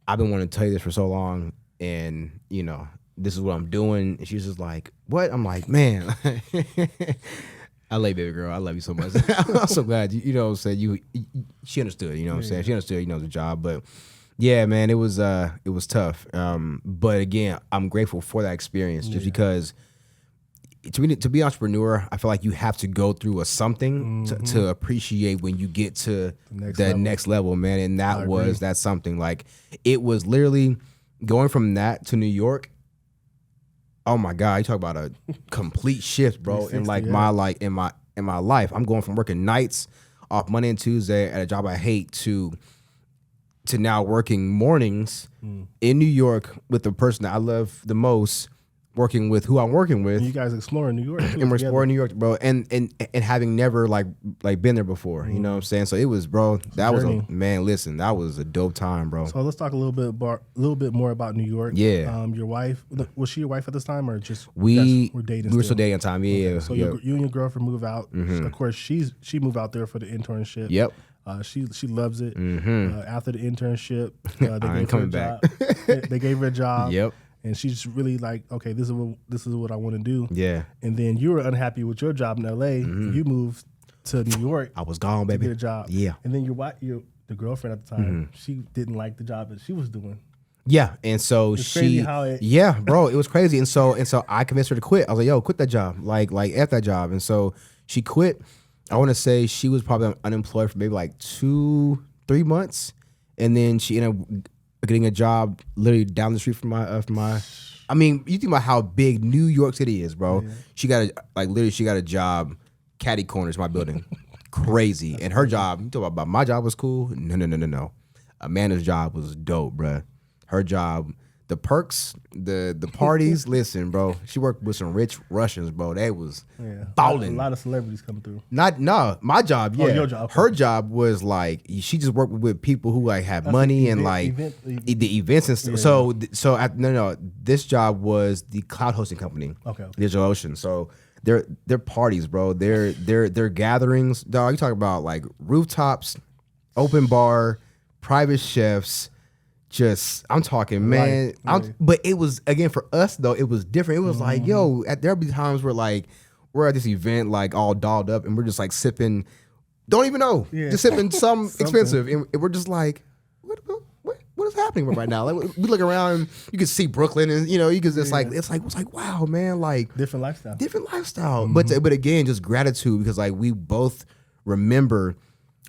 I've been wanting to tell you this for so long, and this is what I'm doing. And she's just like, what? I'm like, man, I love you, baby girl. I love you so much. I'm so glad you know what I'm saying. She understood, what I'm saying. She understood, the job. But yeah, man, it was tough. But again, I'm grateful for that experience just because. To be an entrepreneur, I feel like you have to go through something to appreciate when you get to the next level, man. And that's something. Like it was literally going from that to New York. Oh my God, you talk about a complete shift, bro. In like my life, I'm going from working nights off Monday and Tuesday at a job I hate to now working mornings in New York with the person that I love the most. Working with who I'm working with. And you guys exploring New York. And we're exploring New York, bro. And having never like been there before. You know what I'm saying? So it was, bro, that was listen, that was a dope time, bro. So let's talk a little bit more about New York. Yeah. Your wife, was she your wife at this time or just we were dating? We were still dating at the time, yeah. Okay. So you and your girlfriend move out. Of course, she moved out there for the internship. Yep. She loves it. After the internship, I ain't coming back. They gave her a job. Yep. And she's really like, okay, this is what I want to do. Yeah. And then you were unhappy with your job in LA. You moved to New York. I was gone, baby. To get a job. Yeah. And then the girlfriend at the time, she didn't like the job that she was doing. Yeah. And so yeah, bro, it was crazy. And so I convinced her to quit. I was like, yo, quit that job. Like F that job. And so she quit. I want to say she was probably unemployed for maybe like 2-3 months. And then she ended up getting a job literally down the street from my. I mean, you think about how big New York City is, bro. Yeah. She got a job, catty corners, my building, crazy. And her job, you talk about my job was cool. No. Amanda's job was dope, bro. Her job, the perks, the parties. Listen, bro, she worked with some rich Russians, bro. They was balling. A lot of celebrities coming through. My job, yeah. Oh, your job. Her job was like she just worked with people who like had money and like the events and stuff. Yeah. This job was the cloud hosting company. Okay. DigitalOcean. So their parties, bro. Their gatherings, dog. You talk about like rooftops, open bar, private chefs. I'm talking, man. But it was, again, for us though, it was different. It was like, yo, there'll be times where like we're at this event like all dolled up and we're just like sipping, don't even know, just sipping some expensive, and we're just like, what is happening right now? Like we look around, and you can see Brooklyn, and you can just like it's like wow, man, like different lifestyle. But again, just gratitude because like we both remember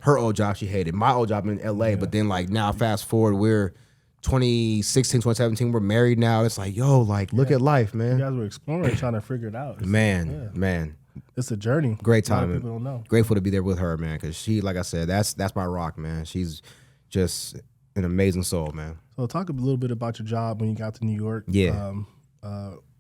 her old job she hated, my old job in LA, but then like now fast forward, we're 2016, 2017, we're married now. It's like, yo, like, look at life, man. You guys were exploring, trying to figure it out. Man. It's a journey. Great time. People don't know. Grateful to be there with her, man, because she, like I said, that's my rock, man. She's just an amazing soul, man. So talk a little bit about your job when you got to New York. Yeah.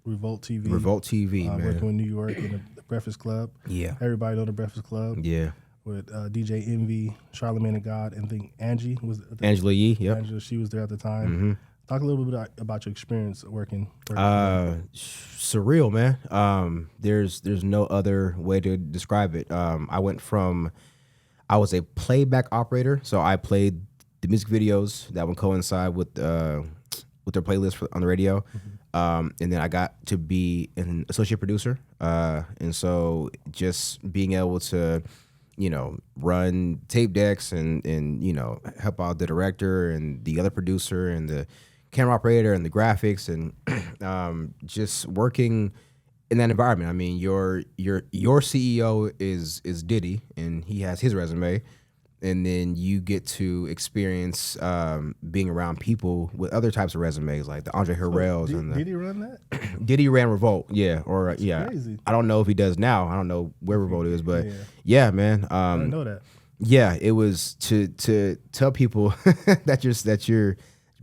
Revolt TV. Revolt TV, man. Working in New York in the Breakfast Club. Yeah. Everybody know the Breakfast Club. Yeah. With DJ Envy, Charlamagne the God, and I think Angie was Angela Yee. Yep. Angela, she was there at the time. Mm-hmm. Talk a little bit about your experience working. Surreal, man. There's no other way to describe it. I was a playback operator, so I played the music videos that would coincide with their playlist on the radio. Mm-hmm. And then I got to be an associate producer. And so just being able to, run tape decks and help out the director and the other producer and the camera operator and the graphics and just working in that environment. I mean, your CEO is Diddy, and he has his resume, and then you get to experience being around people with other types of resumes, like the Andre Harrells. Did he run that? Diddy ran Revolt, yeah, or That's yeah. crazy. I don't know if he does now. I don't know where Revolt is, but yeah, man. I didn't know that. Yeah, it was to tell people that your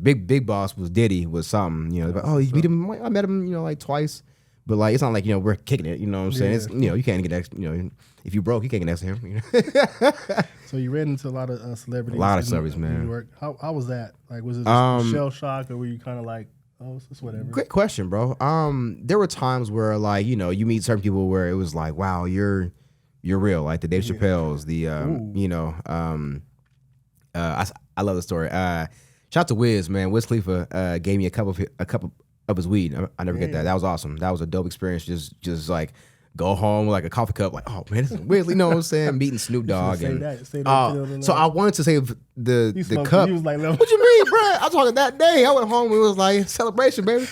big boss was Diddy was something. Like, oh, you meet him? I met him, like twice. But like, it's not like we're kicking it. You know what I'm saying? Yeah. It's, you can't get next. If you broke, you can't get next to him. So you ran into a lot of celebrities. A lot of celebrities, man. New York. How was that? Like, was it just shell shock, or were you kind of like, oh, it's whatever? Great question, bro. There were times where like you meet certain people where it was like, wow, you're real. Like the Dave Chappelle's, the I love the story. Shout out to Wiz, man. Wiz Khalifa gave me a cup of his weed. I never get that. That was awesome. That was a dope experience. Just like go home with like a coffee cup. Like, oh man, this is weird. You know what I'm saying? Meeting Snoop Dogg. So I wanted to save the cup. He was like, what you mean, bro? I was talking that day. I went home. It was like celebration, baby.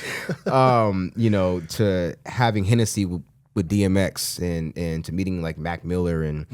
To having Hennessy with DMX and to meeting like Mac Miller and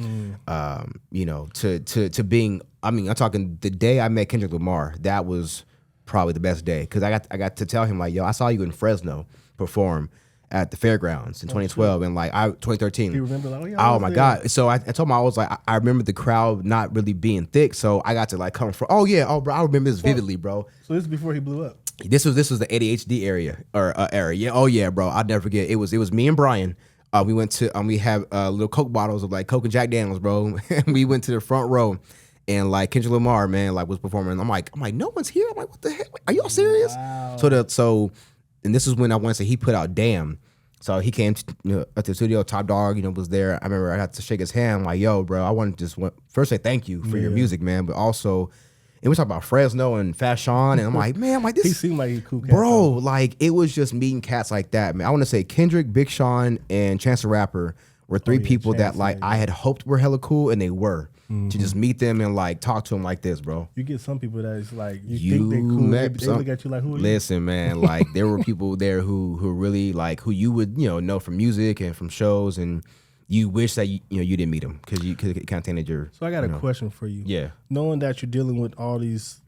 to being. I mean, I'm talking the day I met Kendrick Lamar. That was probably the best day because I got to tell him like, yo, I saw you in Fresno perform at the fairgrounds in 2012 and like 2013. You remember like, oh my God. So I told him, I was like, I remember the crowd not really being thick, so I got to like come from. Oh bro, I remember this vividly, bro. So this is before he blew up. This was the ADHD area era. Yeah, oh yeah, bro. I'll never forget. It was me and Brian. We went to we have little Coke bottles of like Coke and Jack Daniels, bro. And we went to the front row. And like Kendrick Lamar, man, like was performing. I'm like, no one's here. I'm like, what the heck? Are y'all serious? Wow. And this is when I want to say he put out Damn. So he came to, at the studio. Top Dog, was there. I remember I got to shake his hand. I'm like, yo, bro, I want to just first say thank you for your music, man, but also, and we talk about Fresno and Fashion, and I'm like, man, this. He seemed like a cool cat, bro. Like it was just meeting cats like that, man. I want to say Kendrick, Big Sean, and Chance the Rapper were three people Chance, that like I had hoped were hella cool, and they were. Mm-hmm. To just meet them and like talk to them like this, bro. You get some people that is like you think they're cool. They look at you like, who are you? Listen, man, like there were people there who really like who you would know from music and from shows, and you wish that you didn't meet them because it kind of tainted your. So I got a question for you. Yeah, knowing that you're dealing with all these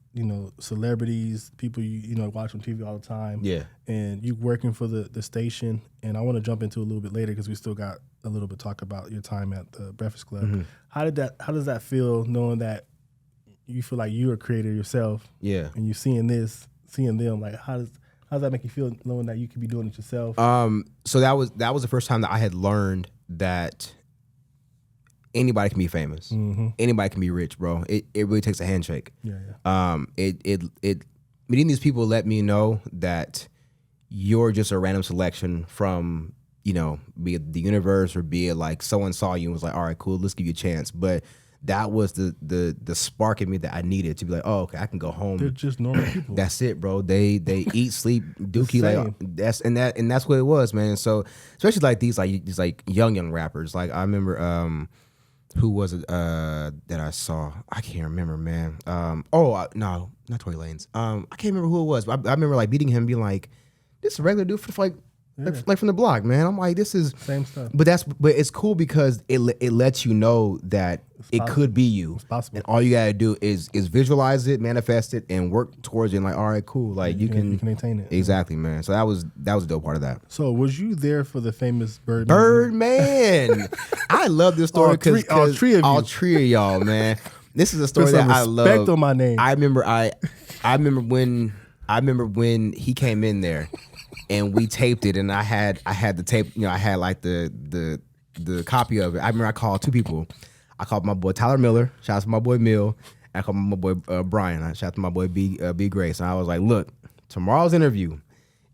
celebrities, people you watch on TV all the time. Yeah, and you working for the station, and I want to jump into a little bit later because we still got a little bit talk about your time at the Breakfast Club. Mm-hmm. How does that feel knowing that you feel like you're a creator yourself? Yeah, and you seeing them, like how does that make you feel knowing that you could be doing it yourself? So that was the first time that I had learned that anybody can be famous. Mm-hmm. Anybody can be rich, bro. It really takes a handshake. Yeah. It meeting these people let me know that you're just a random selection from, be it the universe or be it like someone saw you and was like, all right, cool, let's give you a chance. But that was the spark in me that I needed to be like, oh, okay, I can go home. They're just normal people. That's it, bro. They eat, sleep, dookie, like that's what it was, man. So especially like these young rappers. Like I remember who was it that I saw? I can't remember, man. No, not Tory Lanez. I can't remember who it was, but I remember like meeting him, being like, this is a regular dude for like from the block, man. I'm like, this is same stuff. But it's cool because it lets you know that it could be you. It's possible. And all you gotta do is visualize it, manifest it, and work towards it. And like, all right, cool. Like you can maintain it. Exactly, man. So that was a dope part of that. So was you there for the famous Birdman? Birdman. I love this story because all three of y'all, man. This is a story that I love. Respect on my name. I remember when I remember when he came in there and we taped it, and I had the tape, I had like the copy of it. I remember I called 2 people. I called my boy Tyler Miller, shout out to my boy Mill, and I called my boy Brian, shout out to my boy B Grace. And I was like, look, tomorrow's interview,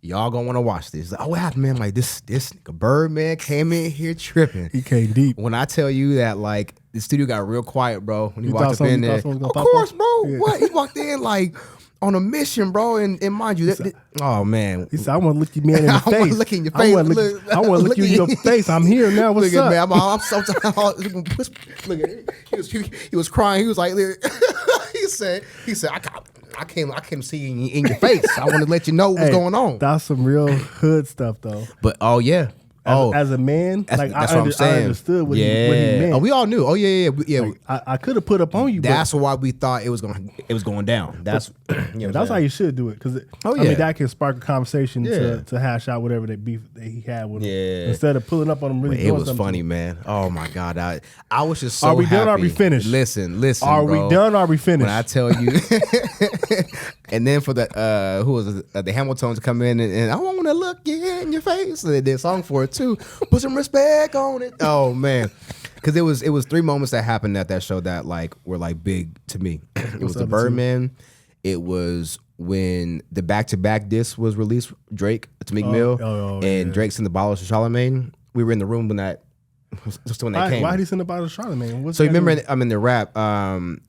y'all gonna wanna watch this. Like, oh, what happened, man? Like this nigga Birdman came in here tripping. He came deep. When I tell you that, like, the studio got real quiet, bro. When he walked up in there, of course, bro. Yeah. What? He walked in like on a mission, bro. And mind you, oh man, he said, "I want to look you man in the face. I want to look in your face. I want to look you in your face. I'm here now. What's up, man? I'm so tired. Look at it. He was crying. He was like, he said, I came to see you in your face. I want to let you know what's going on. That's some real hood stuff, though. But oh yeah. As a man, that's what I'm saying. I understood what he meant. Oh, we all knew. Oh yeah. Like, I could have put up on you. That's why we thought it was going down. That's that's how you should do it, because I mean that can spark a conversation to hash out whatever that beef that he had with him. Instead of pulling up on him, really. It was funny, man. Oh my God, I was just so. Are we happy. done? Or are we finished? Listen. Are we done? Or are we finished? When I tell you. And then for the who was it? The Hamiltons to come in and I want to look you in your face. And they did a song for it too. Put some respect on it. Oh man, because it was 3 moments that happened at that show that like were like big to me. It was the Birdman. It was when the back-to-back disc was released. Drake to Meek Mill and Drake sent the bottles to Charlamagne. We were in the room when that. Just when that came. Why did he send the bottles to Charlamagne? So you remember? I'm in the rap.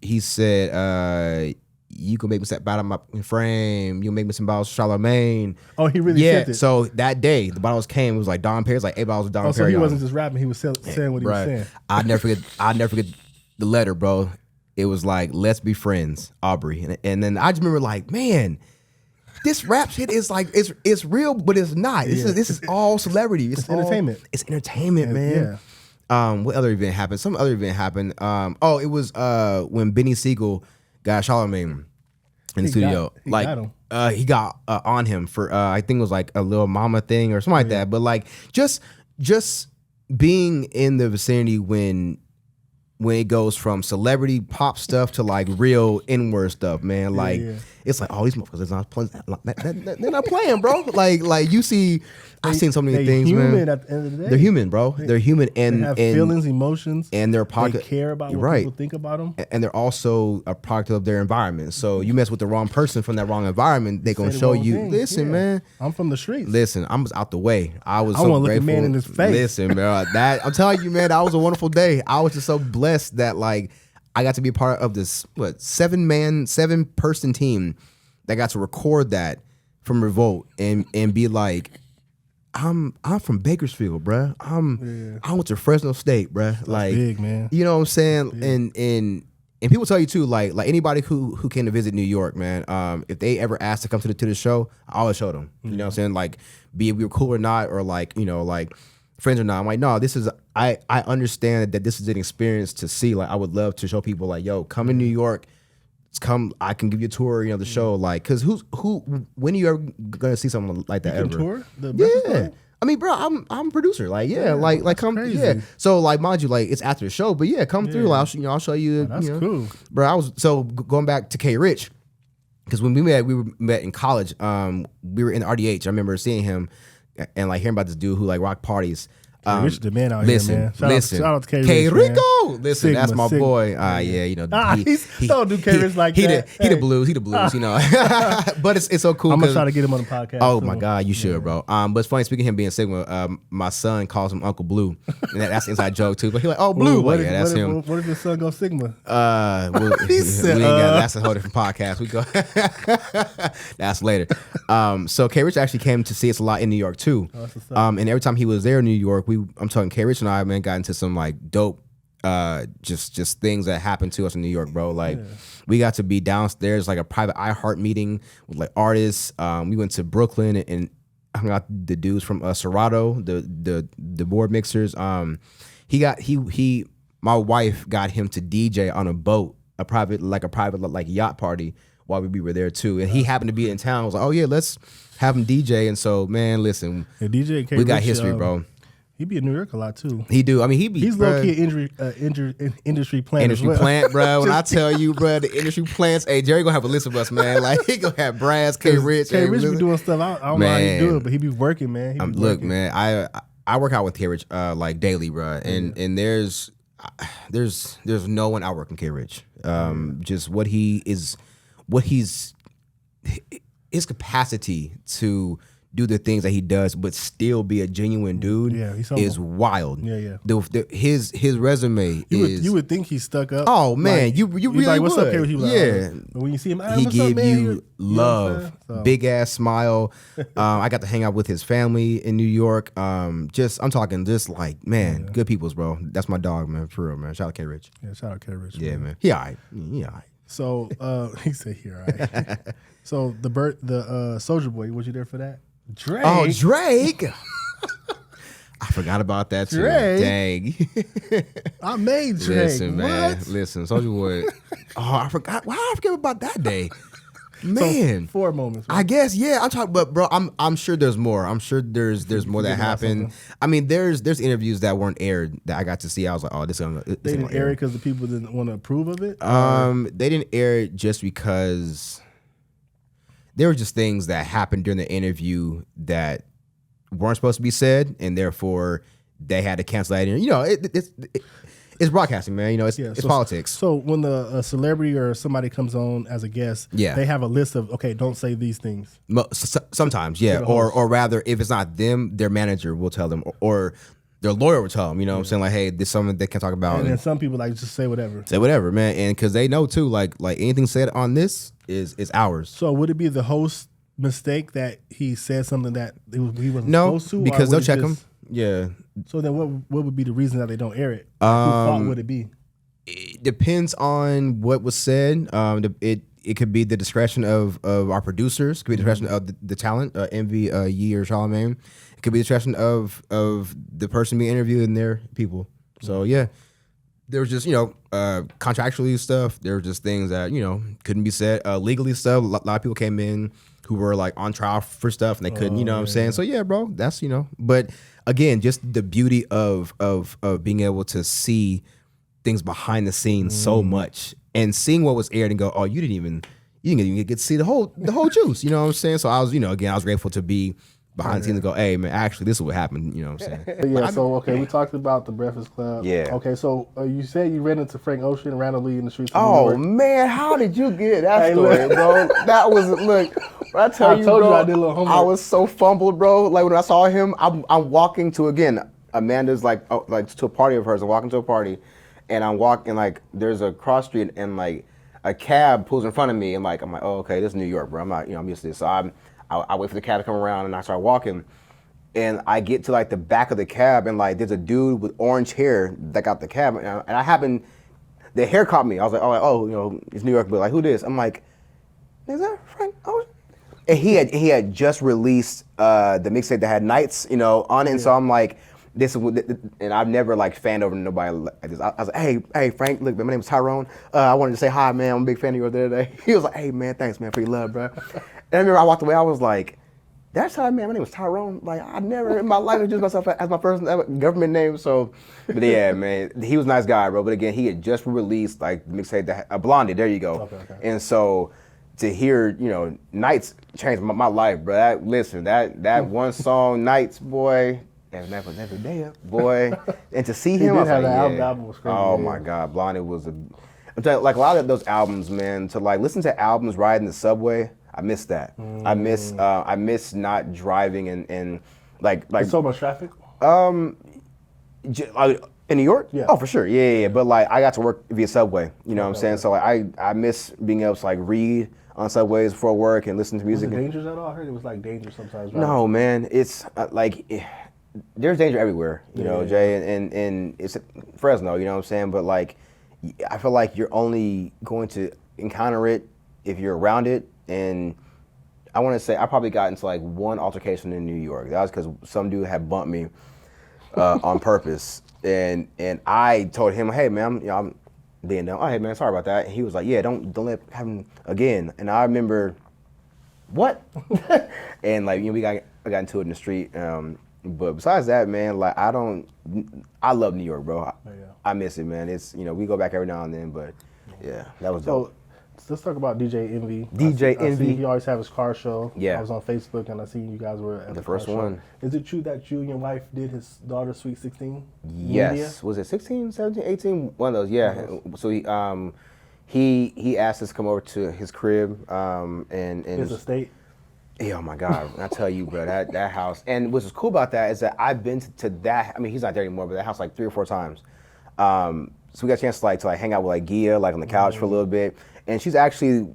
He said. You can make me step out of my frame. You make me some bottles of Charlamagne. Oh, he really said it. So that day, the bottles came. It was like Dom Perignon, like 8 bottles of Dom Perignon. So he wasn't just rapping. He was saying what he was saying. I'll never forget the letter, bro. It was like, let's be friends, Aubrey. And then I just remember like, man, this rap shit is like, it's real, but it's not. This is all celebrity. It's entertainment. It's entertainment, man. Yeah. What other event happened? Some other event happened. It was when Benny Siegel got Charlamagne in the studio. He got on him for I think it was like a Lil Mama thing or something like that. But like just being in the vicinity when it goes from celebrity pop stuff to like real N-word stuff, man. Like it's like, oh, these motherfuckers they're not playing, bro. Like you see, I've seen so many things, man. They're human at the end of the day. They're human, bro. They're human and they have feelings, emotions, and they're they care about what people think about them. And they're also a product of their environment. So you mess with the wrong person from that wrong environment, they're gonna show you. Listen, man. I'm from the streets. Listen, I was out the way. I want to look a man in his face. Listen, man. I'm telling you, man, that was a wonderful day. I was just so blessed that like I got to be a part of this 7-person team that got to record that from Revolt and be like, I'm from Bakersfield, bruh. I went to Fresno State, bruh. That's like big, man. You know what I'm saying? And people tell you too, like anybody who came to visit New York, man. If they ever asked to come to the show, I always show them. You know what I'm saying? Like, be it we were cool or not, or like like friends or not. I'm like, no, this is I understand that this is an experience to see. Like, I would love to show people like, yo, come in New York. Come, I can give you a tour, the show, like, cause when are you ever gonna see something like that ever? Tour? I mean, bro, I'm a producer, like, like come, crazy. So, like, mind you, like, it's after the show, but come through, like, I'll show you. That's cool, bro. I was going back to K Rich, cause when we met in college. We were in RDH. I remember seeing him and like hearing about this dude who like rock parties. Rich the man out here, man. Shout out to K Rico. Man. Listen, Sigma, that's my Sigma. boy. Don't do K Rich like that. He the blues, But it's so cool. I'm gonna try to get him on the podcast. Oh my God, you should, bro. But it's funny, speaking of him being Sigma, my son calls him Uncle Blue. And that's an inside joke too. But he's like, oh, Blue. That's him. What if your son go Sigma? He said, that's a whole different podcast. We go that's later. So K Rich actually came to see us a lot in New York too. And every time he was there in New York, I'm talking K Rich and I, man, got into some like dope just things that happened to us in New York, bro. Like we got to be downstairs like a private iHeart meeting with like artists. We went to Brooklyn and hung out the dudes from Serato, the board mixers. My wife got him to DJ on a boat, a private yacht party while we were there too. And he happened to be in town. I was like, oh yeah, let's have him DJ. And so, man, listen, DJ K we got Rich, history, bro. He be in New York a lot too. He do. I mean, he's low key industry plant. Industry plant, bro. When I tell you, bro, the industry plants. Hey, Jerry gonna have a list of us, man. Like he gonna have Brazz, K Rich. K Rich be doing stuff. I don't know how he do it, but he be working, man. Look, man. I work out with K Rich like daily, bro, and there's no one outworking K Rich. Just his capacity to do the things that he does, but still be a genuine dude is wild. Yeah. His resume you would think he's stuck up. Oh man, like, you really like, what's would. Up, K? Yeah. But when you see him, he what's give up, man? you love, big ass smile. I got to hang out with his family in New York. I'm talking just like, man, good peoples, bro. That's my dog, man, for real, man. Shout out K Rich. Yeah, shout out K Rich. Yeah, man. He all right. So he said he all right. So the Soulja Boy, was you there for that? Drake. Oh, Drake. I forgot about that too. Drake. Dang. I made Drake. Listen, man. What? Listen, Soulja Boy. Oh, I forgot. Why I forget about that day? Man. So 4 moments. Right? I guess, yeah. I'm talking, but bro, I'm sure there's more. I'm sure there's more that happened. I mean, there's interviews that weren't aired that I got to see. I was like, oh, this is they didn't air it because the people didn't want to approve of it. They didn't air it just because there were just things that happened during the interview that weren't supposed to be said, and therefore they had to cancel that. You know, it's broadcasting, man. You know, it's politics. So when a celebrity or somebody comes on as a guest, they have a list of, okay, don't say these things. Sometimes, yeah. Or rather, if it's not them, their manager will tell them, or their lawyer will tell them, you know what I'm saying? Like, hey, this is something they can't talk about. And then some people like just say whatever. Say whatever, man. And because they know too, like anything said on this is ours. So would it be the host mistake that he said something that he wasn't supposed to? No, because they'll check him. Yeah. So then what would be the reason that they don't air it? Who fault would it be? It depends on what was said. It could be the discretion of our producers. It could be the discretion of the talent, Envy, Yee, or Charlamagne. It could be the discretion of the person being interviewed and their people. So yeah, there was just contractually stuff. There were just things that couldn't be said. Legally stuff. A lot of people came in who were like on trial for stuff and they couldn't. You know what I'm saying? So yeah, bro, that's But again, just the beauty of being able to see things behind the scenes so much and seeing what was aired and go, oh, you didn't even get to see the whole juice. You know what I'm saying? So I was, again, I was grateful to be behind the scenes and go, hey man, actually this is what happened. You know what I'm saying? Yeah. So okay, we talked about the Breakfast Club. Yeah. Okay, so you said you ran into Frank Ocean randomly in the streets. Oh man, how did you get that story, bro? That was I told you, I did a little homework. I was so fumbled, bro. Like when I saw him, I'm walking to Amanda's like to a party of hers. I'm walking to a party, and I'm walking there's a cross street and like a cab pulls in front of me and I'm like, oh okay, this is New York, bro. I'm not I'm used to this. So I wait for the cab to come around and I start walking, and I get to the back of the cab and there's a dude with orange hair that got the cab and the hair caught me. I was like, oh it's New York, but who this? I'm like, is that Frank Ocean? And he had just released the mixtape that had Nights, on it. And so I'm like, this is and I've never fanned over nobody like this. I was like, hey Frank, look, man, my name is Tyrone. I wanted to say hi, man. I'm a big fan of yours the other day. He was like, hey man, thanks man for your love, bro. And I remember I walked away. I was like, that's how, man. My name was Tyrone. I never in my life introduced myself as my first government name. So, but yeah, man, he was a nice guy, bro. But again, he had just released the mixtape that Blondie. There you go. Okay. And so to hear, Nights changed my life, bro. That one song, Nights, boy. And that was every day, boy. And to see him, I was like, the album was crazy. Oh my God, Blondie was I'm telling you, a lot of those albums, man. To listen to albums riding the subway. I miss that. I miss not driving and There's so much traffic. In New York? Yeah. Oh, for sure. Yeah. But I got to work via subway. You know what I'm saying? So I miss being able to read on subways before work and listen to music. Was it dangerous at all? I heard it was dangerous sometimes. Right? No, man. It's there's danger everywhere. You know, Jay, and it's Fresno. You know what I'm saying? But I feel like you're only going to encounter it if you're around it. And I want to say I probably got into one altercation in New York. That was because some dude had bumped me on purpose, and I told him, hey man, I'm being down. Oh hey man, sorry about that. And he was like, yeah, don't let it happen again. And I remember, what? And I got into it in the street, and But besides that, man, like I love New York, bro. I miss it, man. It's we go back every now and then, but yeah, that was dope. So let's talk about DJ Envy. I see he always have his car show. Yeah. I was on Facebook and I see you guys were at the first car one. Show. Is it true that you and your wife did his daughter's Sweet 16? Yes. Media? Was it 16, 17, 18? One of those, yeah. So he asked us to come over to his crib and His estate. Yeah, oh my God! I tell you, bro, that house. And what's cool about that is that I've been to that. I mean, he's not there anymore, but that house like 3 or 4 times. So we got a chance to hang out with like Gia, like on the couch for a little bit. And she's actually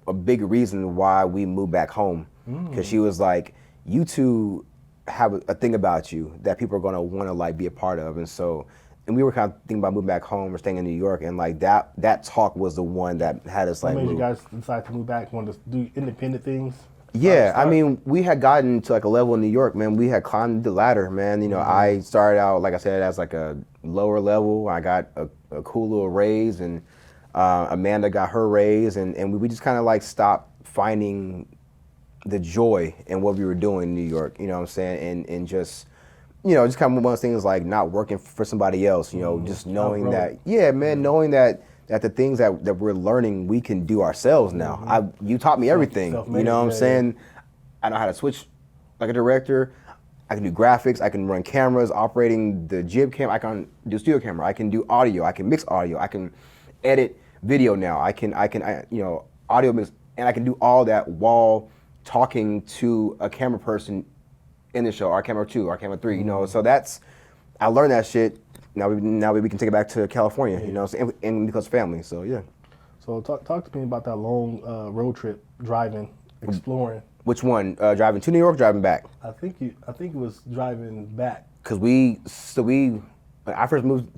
a big reason why we moved back home, because she was like, "You two have a thing about you that people are gonna want to like be a part of." And we were kind of thinking about moving back home or staying in New York, and like that talk was the one that had us like. What made move. you guys decide to move back? Want to do independent things? Yeah, I mean, we had gotten to like a level in New York, man. We had climbed the ladder, man. I started out, like I said, as like a lower level. I got a cool little raise, and Amanda got her raise, and we just kind of like stopped finding the joy in what we were doing in New York. You know what I'm saying? And just, just kind of one of those things like not working for somebody else. Just knowing that, knowing that the things that we're learning, we can do ourselves now. You taught me everything. You know what I'm saying? I know how to switch like a director. I can do graphics. I can run cameras, operating the jib cam. I can do studio camera. I can do audio. I can mix audio. I can edit video now. I can audio mix, and I can do all that while talking to a camera person in the show, our camera 2, our camera 3. So I learned that shit. Now we can take it back to California, and because family. So yeah. So talk to me about that long road trip, driving, exploring. Which one? Driving to New York, driving back? I think it was driving back. Cause when I first moved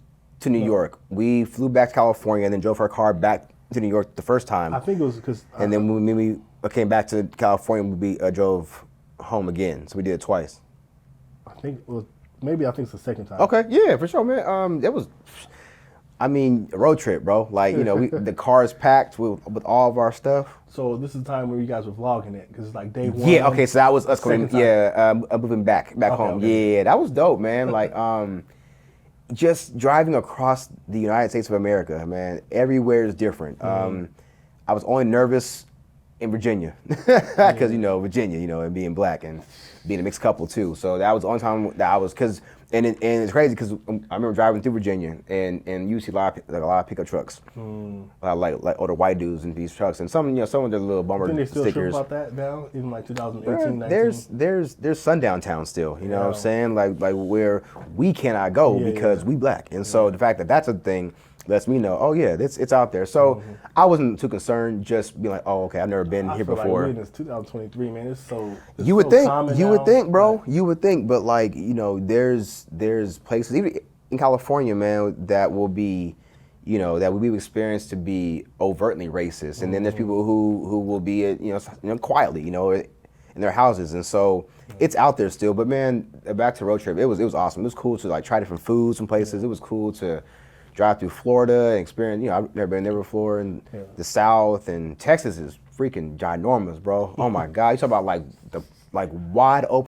to New York, we flew back to California and then drove our car back to New York the first time. I think it was because. And then when we came back to California, we drove home again. So we did it twice. I think it's the second time. Okay, yeah, for sure, man. That was, a road trip, bro. Like, the car is packed with all of our stuff. So this is the time where you guys were vlogging it, because it's like day one. Yeah, okay, so that was us coming, moving back home. Okay. Yeah, that was dope, man. Like, just driving across the United States of America, man. Everywhere is different. I was only nervous in Virginia, because Virginia, and being black and being a mixed couple too. So that was the only time that I was, and it's crazy because I remember driving through Virginia and you see a lot of pickup trucks, like older white dudes in these trucks, and some of their little bumper Think they still stickers. Trip about that now, even like 2018, 19? There's sundown town still, you know what I'm saying? Like where we cannot go because we black, and so the fact that that's a thing lets me know, oh yeah, it's out there. So I wasn't too concerned, just being like, oh okay, I've never been here before. Like, it's 2023, man. It's you would think, bro. You would think, but like there's places even in California, man, that will be, that we've experienced to be overtly racist, and then there's people who will be, quietly, in their houses, and so it's out there still. But man, back to road trip, it was awesome. It was cool to like try different foods and places. It was cool to drive through Florida and experience, I've never been there before, and the South, and Texas is freaking ginormous, bro. Oh my God, you talk about like wide open